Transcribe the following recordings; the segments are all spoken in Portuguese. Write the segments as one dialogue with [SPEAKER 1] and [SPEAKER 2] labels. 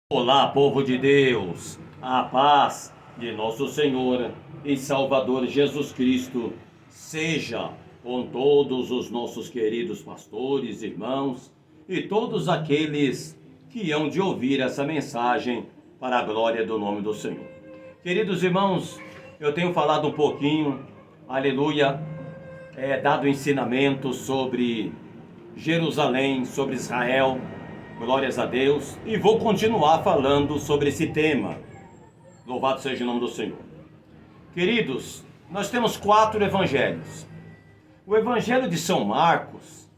[SPEAKER 1] Olá, povo de Deus, a paz de nosso Senhor e Salvador Jesus Cristo seja com todos os nossos queridos pastores, irmãos e todos aqueles que hão de ouvir essa mensagem para a glória do nome do Senhor. Queridos irmãos, eu tenho falado um pouquinho, aleluia, dado ensinamento sobre Jerusalém, sobre Israel. Glórias a Deus, e vou continuar falando sobre esse tema. Louvado seja o nome do Senhor. Queridos, nós temos 4 evangelhos. O evangelho de São Marcos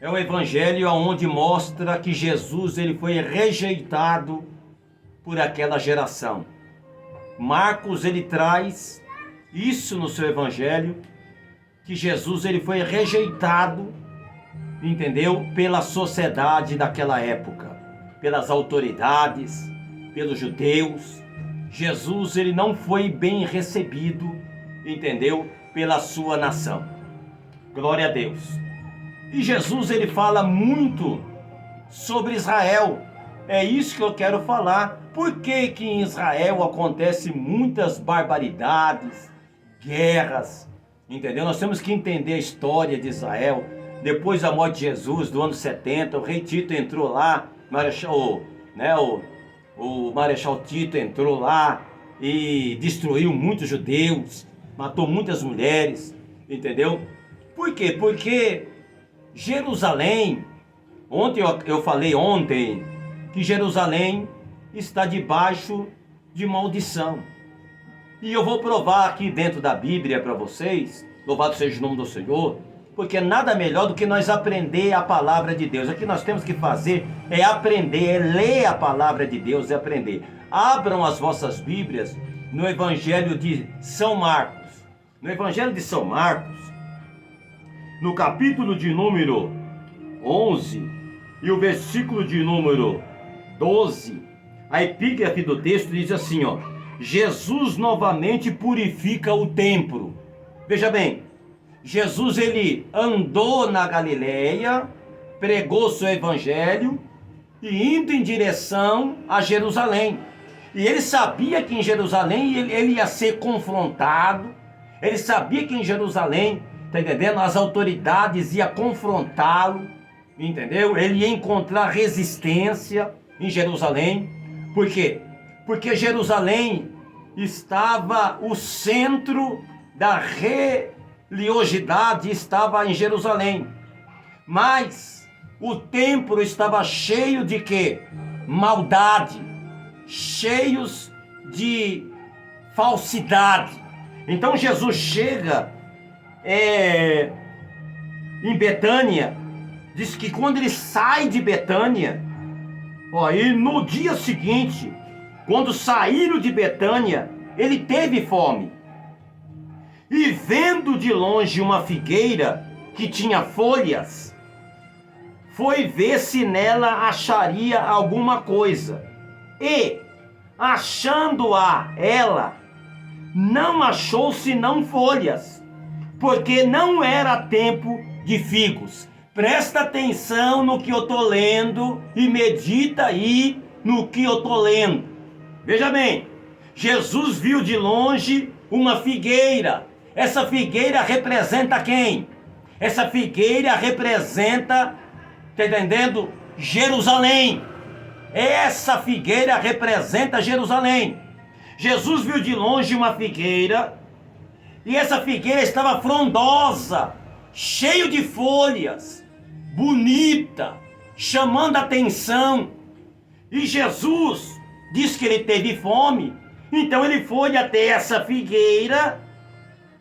[SPEAKER 1] é um evangelho onde mostra que Jesus ele foi rejeitado por aquela geração. Marcos ele traz isso no seu evangelho, que Jesus ele foi rejeitado, entendeu? Pela sociedade daquela época, pelas autoridades, pelos judeus. Jesus ele não foi bem recebido, entendeu? Pela sua nação. Glória a Deus. E Jesus ele fala muito sobre Israel. É isso que eu quero falar. Por que que em Israel acontecem muitas barbaridades, guerras, entendeu? Nós temos que entender a história de Israel. Depois da morte de Jesus, do ano 70, o rei Tito entrou lá, o Marechal Tito entrou lá e destruiu muitos judeus, matou muitas mulheres, entendeu? Por quê? Porque Jerusalém, eu falei ontem, que Jerusalém está debaixo de maldição. E eu vou provar aqui dentro da Bíblia para vocês, louvado seja o nome do Senhor, porque nada melhor do que nós aprender a palavra de Deus. O que nós temos que fazer é aprender, é ler a palavra de Deus e aprender. Abram as vossas Bíblias no Evangelho de São Marcos. No Evangelho de São Marcos, no capítulo de número 11 e o versículo de número 12, a epígrafe do texto diz assim, ó: Jesus novamente purifica o templo. Veja bem, Jesus ele andou na Galileia, pregou seu evangelho e indo em direção a Jerusalém. E ele sabia que em Jerusalém ele ia ser confrontado. Ele sabia que em Jerusalém, tá entendendo? As autoridades iam confrontá-lo, entendeu? Ele ia encontrar resistência em Jerusalém. Por quê? Porque Jerusalém estava o centro da religiosidade, estava em Jerusalém, mas o templo estava cheio de quê? Maldade, cheios de falsidade. Então Jesus chega em Betânia, diz que quando ele sai de Betânia, e no dia seguinte, quando saíram de Betânia, ele teve fome. E vendo de longe uma figueira que tinha folhas, foi ver se nela acharia alguma coisa. E, achando-a ela, não achou senão folhas, porque não era tempo de figos. Presta atenção no que eu estou lendo e medita aí no que eu estou lendo. Veja bem, Jesus viu de longe uma figueira. Essa figueira representa quem? Essa figueira representa, tá entendendo? Jerusalém. Essa figueira representa Jerusalém. Jesus viu de longe uma figueira, e essa figueira estava frondosa, cheio de folhas, bonita, chamando a atenção. E Jesus disse que ele teve fome, então ele foi até essa figueira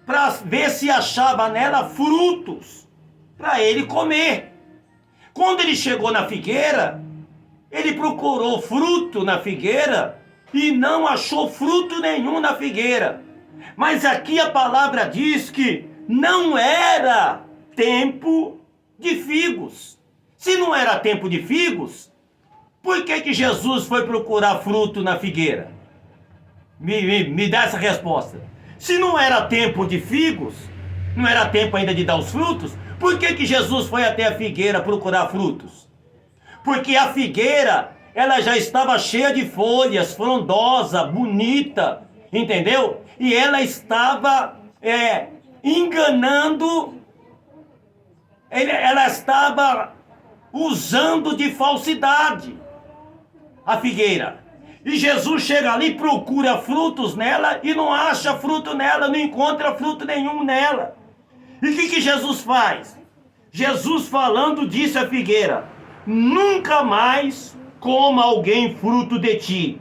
[SPEAKER 1] para ver se achava nela frutos para ele comer. Quando ele chegou na figueira, ele procurou fruto na figueira e não achou fruto nenhum na figueira. Mas aqui a palavra diz que não era tempo de figos. Se não era tempo de figos, por que Jesus foi procurar fruto na figueira? Me dá essa resposta. Se não era tempo de figos, não era tempo ainda de dar os frutos, por que Jesus foi até a figueira procurar frutos? Porque a figueira ela já estava cheia de folhas, frondosa, bonita, entendeu? E ela estava enganando, ela estava usando de falsidade a figueira. E Jesus chega ali, procura frutos nela e não acha fruto nela, não encontra fruto nenhum nela. E o que Jesus faz? Jesus falando disse à figueira: nunca mais coma alguém fruto de ti.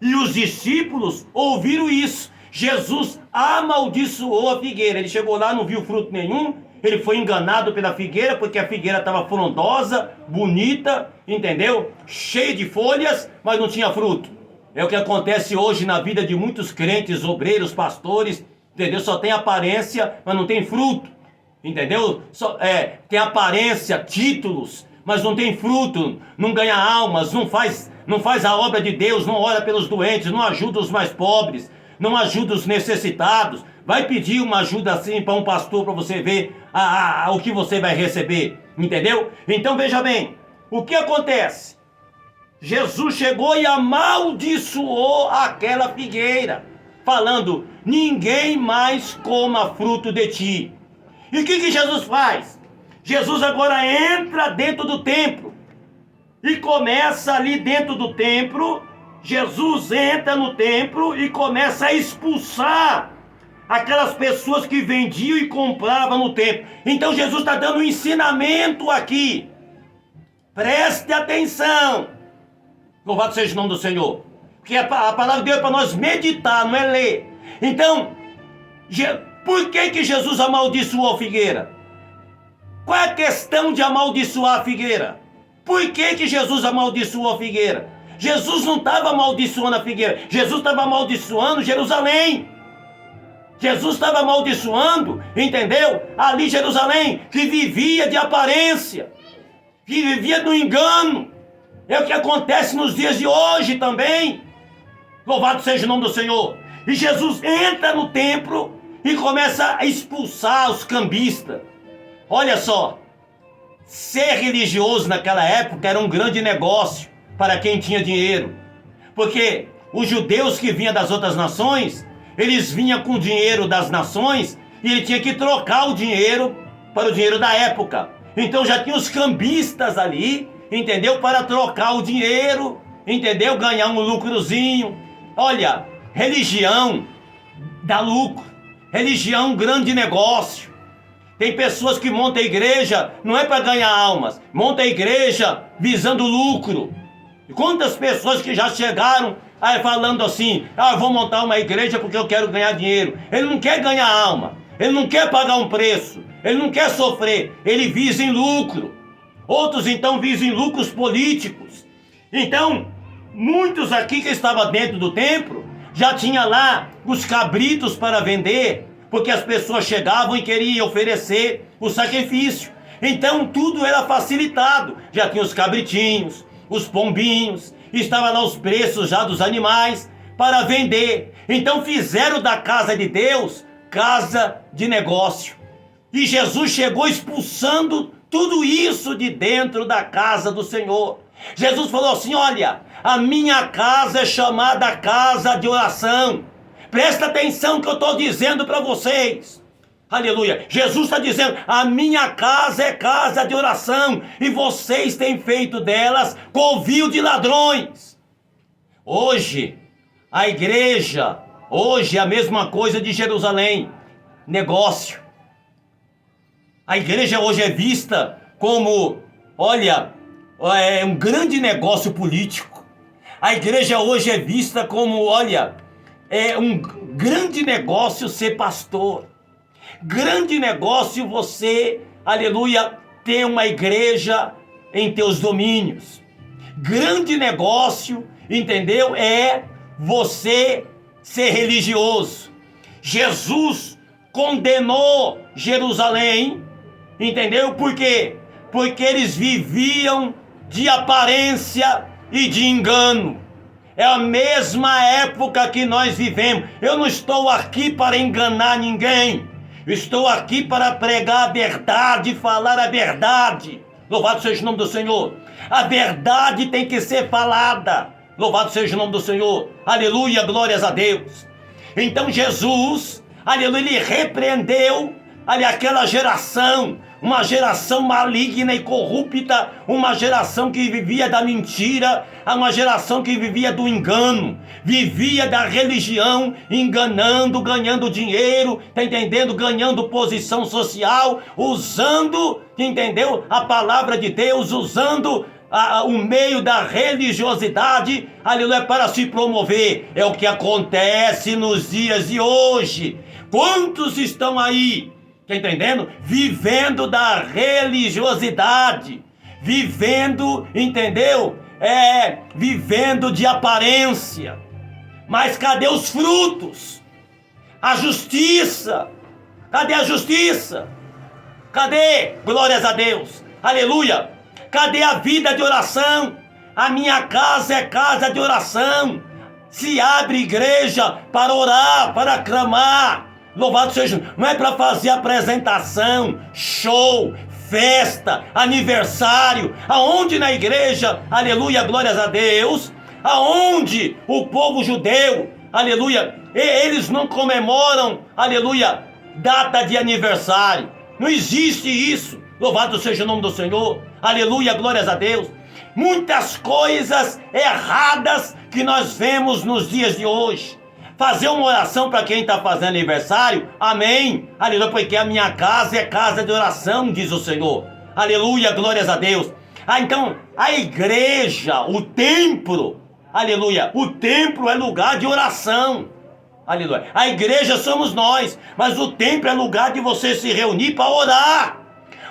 [SPEAKER 1] E os discípulos ouviram isso. Jesus amaldiçoou a figueira. Ele chegou lá, não viu fruto nenhum. Ele foi enganado pela figueira, porque a figueira estava frondosa, bonita, entendeu? Cheia de folhas, mas não tinha fruto. É o que acontece hoje na vida de muitos crentes, obreiros, pastores, entendeu? Só tem aparência, mas não tem fruto, entendeu? Tem aparência, títulos, mas não tem fruto, não ganha almas, não faz a obra de Deus, não ora pelos doentes, não ajuda os mais pobres, não ajuda os necessitados. Vai pedir uma ajuda assim para um pastor para você ver o que você vai receber, entendeu? Então veja bem, o que acontece? Jesus chegou e amaldiçoou aquela figueira, falando: ninguém mais coma fruto de ti. E o que Jesus faz? Jesus agora entra dentro do templo e começa ali dentro do templo. Jesus entra no templo e começa a expulsar aquelas pessoas que vendiam e compravam no templo. Então Jesus está dando um ensinamento aqui. Preste atenção. Louvado seja o nome do Senhor. Porque a palavra de Deus é para nós meditar, não é ler. Então, por que Jesus amaldiçoou a figueira? Qual é a questão de amaldiçoar a figueira? Por que Jesus amaldiçoou a figueira? Jesus não estava amaldiçoando a figueira. Jesus estava amaldiçoando Jerusalém. Jesus estava amaldiçoando, entendeu? Ali Jerusalém, que vivia de aparência, que vivia do engano. É o que acontece nos dias de hoje também. Louvado seja o nome do Senhor. E Jesus entra no templo e começa a expulsar os cambistas. Olha só, ser religioso naquela época era um grande negócio para quem tinha dinheiro. Porque os judeus que vinham das outras nações, eles vinham com o dinheiro das nações e ele tinha que trocar o dinheiro para o dinheiro da época. Então já tinha os cambistas ali, entendeu? Para trocar o dinheiro, entendeu? Ganhar um lucrozinho. Olha, religião dá lucro. Religião é um grande negócio. Tem pessoas que montam a igreja, não é para ganhar almas, monta a igreja visando lucro. E quantas pessoas que já chegaram aí falando assim: eu vou montar uma igreja porque eu quero ganhar dinheiro. Ele não quer ganhar alma, ele não quer pagar um preço, ele não quer sofrer, ele visa em lucro. Outros então visam em lucros políticos. Então, muitos aqui que estavam dentro do templo, já tinha lá os cabritos para vender, porque as pessoas chegavam e queriam oferecer o sacrifício. Então tudo era facilitado. Já tinha os cabritinhos, os pombinhos, estavam lá os preços já dos animais para vender. Então fizeram da casa de Deus casa de negócio. E Jesus chegou expulsando tudo isso de dentro da casa do Senhor. Jesus falou assim: olha, a minha casa é chamada casa de oração. Presta atenção que eu estou dizendo para vocês. Aleluia. Jesus está dizendo: a minha casa é casa de oração, e vocês têm feito delas covil de ladrões. Hoje, a igreja, hoje é a mesma coisa de Jerusalém. Negócio. A igreja hoje é vista como, olha, um grande negócio político. A igreja hoje é vista como, olha, é um grande negócio ser pastor. Grande negócio você, aleluia, ter uma igreja em teus domínios. Grande negócio, entendeu? É você ser religioso. Jesus condenou Jerusalém, entendeu? Por quê? Porque eles viviam de aparência e de engano. É a mesma época que nós vivemos. Eu não estou aqui para enganar ninguém. Estou aqui para pregar a verdade, falar a verdade. Louvado seja o nome do Senhor. A verdade tem que ser falada. Louvado seja o nome do Senhor. Aleluia, glórias a Deus. Então Jesus, aleluia, ele repreendeu aquela geração, uma geração maligna e corrupta, uma geração que vivia da mentira, uma geração que vivia do engano, vivia da religião, enganando, ganhando dinheiro, tá entendendo? Ganhando posição social, usando, entendeu? A palavra de Deus, usando o meio da religiosidade, aleluia, para se promover. É o que acontece nos dias de hoje. Quantos estão aí, tá entendendo? Vivendo da religiosidade, vivendo, entendeu? Vivendo de aparência. Mas cadê os frutos? A justiça. Cadê a justiça? Cadê? Glórias a Deus. Aleluia. Cadê a vida de oração? A minha casa é casa de oração. Se abre igreja para orar, para clamar. Louvado seja, não é para fazer apresentação, show, festa, aniversário. Aonde na igreja, aleluia, glórias a Deus, aonde o povo judeu, aleluia, eles não comemoram, aleluia, data de aniversário. Não existe isso. Louvado seja o nome do Senhor. Aleluia, glórias a Deus. Muitas coisas erradas que nós vemos nos dias de hoje. Fazer uma oração para quem está fazendo aniversário, amém, aleluia, porque a minha casa é casa de oração, diz o Senhor. Aleluia, glórias a Deus. Então, a igreja, o templo, aleluia, o templo é lugar de oração. Aleluia. A igreja somos nós, mas o templo é lugar de você se reunir para orar.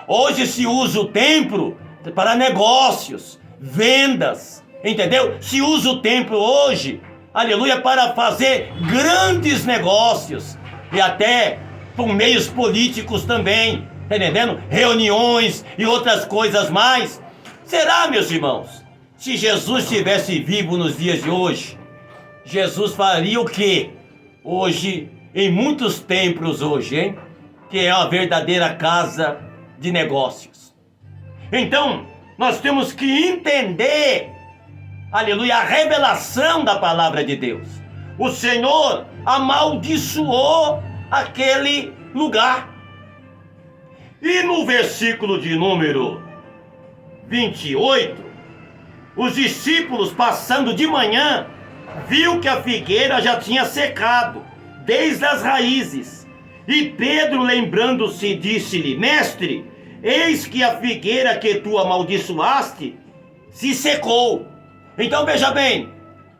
[SPEAKER 1] Hoje se usa o templo para negócios, vendas, entendeu? Se usa o templo hoje, aleluia, para fazer grandes negócios e até por meios políticos também, tá entendendo? Reuniões e outras coisas mais. Será, meus irmãos, se Jesus estivesse vivo nos dias de hoje, Jesus faria o quê? Hoje, em muitos templos hoje, hein? Que é uma verdadeira casa de negócios. Então, nós temos que entender, aleluia, a revelação da palavra de Deus. O Senhor amaldiçoou aquele lugar. E no versículo de número 28, os discípulos, passando de manhã, viu que a figueira já tinha secado desde as raízes. E Pedro, lembrando-se, disse-lhe: Mestre, eis que a figueira que tu amaldiçoaste se secou. Então veja bem,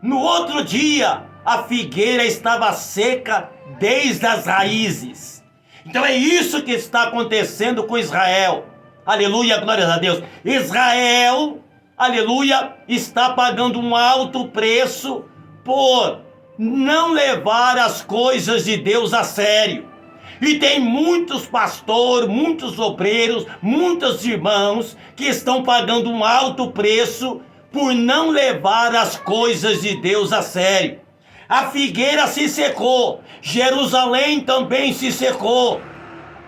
[SPEAKER 1] no outro dia a figueira estava seca desde as raízes. Então é isso que está acontecendo com Israel. Aleluia, glórias a Deus. Israel, aleluia, está pagando um alto preço por não levar as coisas de Deus a sério. E tem muitos pastores, muitos obreiros, muitos irmãos que estão pagando um alto preço por não levar as coisas de Deus a sério. A figueira se secou, Jerusalém também se secou.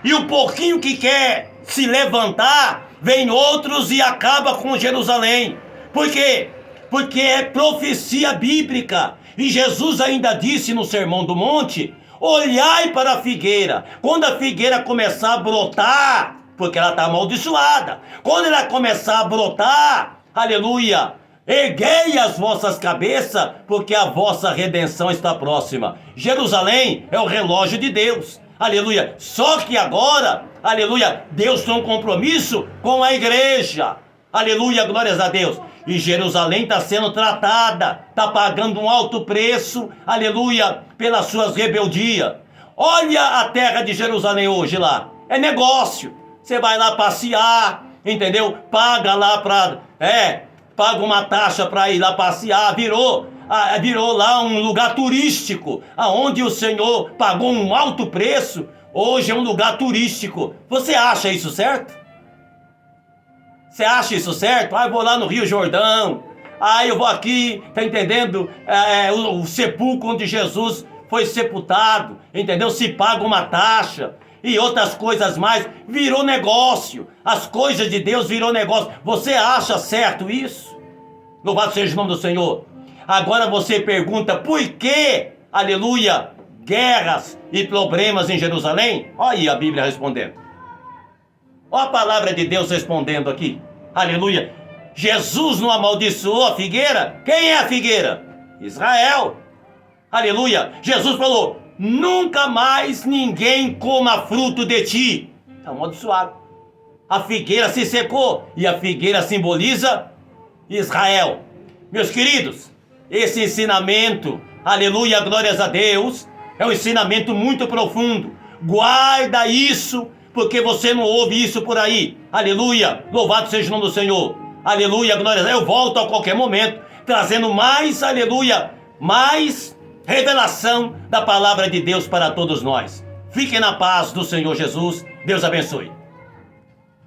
[SPEAKER 1] E o pouquinho que quer se levantar, vem outros e acaba com Jerusalém. Por quê? Porque é profecia bíblica. E Jesus ainda disse no Sermão do Monte: olhai para a figueira. Quando a figueira começar a brotar, porque ela está amaldiçoada, quando ela começar a brotar, aleluia, erguei as vossas cabeças, porque a vossa redenção está próxima. Jerusalém é o relógio de Deus, aleluia. Só que agora, aleluia, Deus tem um compromisso com a igreja, aleluia, glórias a Deus. E Jerusalém está sendo tratada, está pagando um alto preço, aleluia, pelas suas rebeldias. Olha a terra de Jerusalém hoje lá, é negócio. Você vai lá passear, entendeu? Paga lá paga uma taxa para ir lá passear, virou lá um lugar turístico, aonde o Senhor pagou um alto preço, hoje é um lugar turístico. Você acha isso certo? Você acha isso certo? Eu vou lá no Rio Jordão, eu vou aqui, tá entendendo? O sepulcro onde Jesus foi sepultado, entendeu? Se paga uma taxa. e outras coisas mais, virou negócio. As coisas de Deus virou negócio. Você acha certo isso? Louvado seja o nome do Senhor. Agora você pergunta, por que, aleluia, guerras e problemas em Jerusalém? Olha aí a Bíblia respondendo. Olha a palavra de Deus respondendo aqui. Aleluia. Jesus não amaldiçoou a figueira? Quem é a figueira? Israel. Aleluia. Jesus falou, nunca mais ninguém coma fruto de ti. Está amaldiçoado. A figueira se secou e a figueira simboliza Israel. Meus queridos, esse ensinamento, aleluia, glórias a Deus, é um ensinamento muito profundo. Guarda isso, porque você não ouve isso por aí. Aleluia, louvado seja o nome do Senhor. Aleluia, glória a Deus. Eu volto a qualquer momento, trazendo mais, aleluia, mais revelação da palavra de Deus para todos nós. Fiquem na paz do Senhor Jesus. Deus abençoe.